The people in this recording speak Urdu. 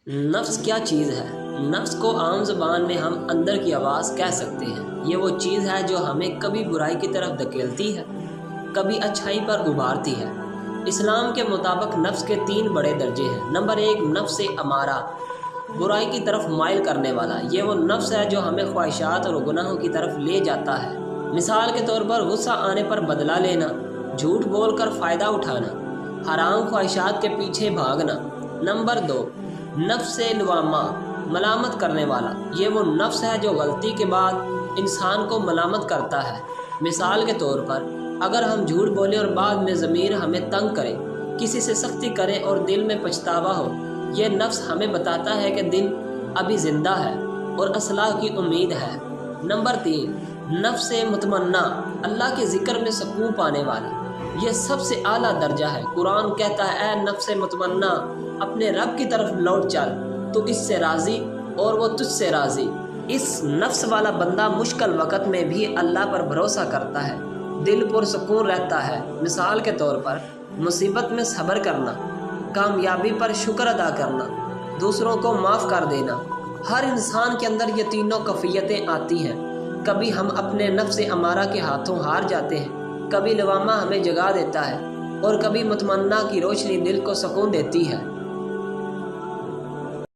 نفس کیا چیز ہے؟ نفس کو عام زبان میں ہم اندر کی آواز کہہ سکتے ہیں۔ یہ وہ چیز ہے جو ہمیں کبھی برائی کی طرف دھکیلتی ہے، کبھی اچھائی پر ابھارتی ہے۔ اسلام کے مطابق نفس کے 3 بڑے درجے ہیں۔ نمبر 1، نفس امارہ، برائی کی طرف مائل کرنے والا۔ یہ وہ نفس ہے جو ہمیں خواہشات اور گناہوں کی طرف لے جاتا ہے۔ مثال کے طور پر غصہ آنے پر بدلہ لینا، جھوٹ بول کر فائدہ اٹھانا، حرام خواہشات کے پیچھے بھاگنا۔ نمبر 2، نفس لوامہ، ملامت کرنے والا۔ یہ وہ نفس ہے جو غلطی کے بعد انسان کو ملامت کرتا ہے۔ مثال کے طور پر اگر ہم جھوٹ بولیں اور بعد میں ضمیر ہمیں تنگ کرے، کسی سے سختی کریں اور دل میں پچھتاوا ہو، یہ نفس ہمیں بتاتا ہے کہ دل ابھی زندہ ہے اور اصلاح کی امید ہے۔ نمبر 3، نفس مطمئنہ، اللہ کے ذکر میں سکون پانے والی۔ یہ سب سے اعلیٰ درجہ ہے۔ قرآن کہتا ہے، اے نفس مطمئنہ، اپنے رب کی طرف لوٹ چل، تو اس سے راضی اور وہ تجھ سے راضی۔ اس نفس والا بندہ مشکل وقت میں بھی اللہ پر بھروسہ کرتا ہے، دل پرسکون رہتا ہے۔ مثال کے طور پر مصیبت میں صبر کرنا، کامیابی پر شکر ادا کرنا، دوسروں کو معاف کر دینا۔ ہر انسان کے اندر یہ تینوں کیفیتیں آتی ہیں۔ کبھی ہم اپنے نفس امارہ کے ہاتھوں ہار جاتے ہیں، کبھی لوامہ ہمیں جگا دیتا ہے، اور کبھی مطمئنہ کی روشنی دل کو سکون دیتی ہے۔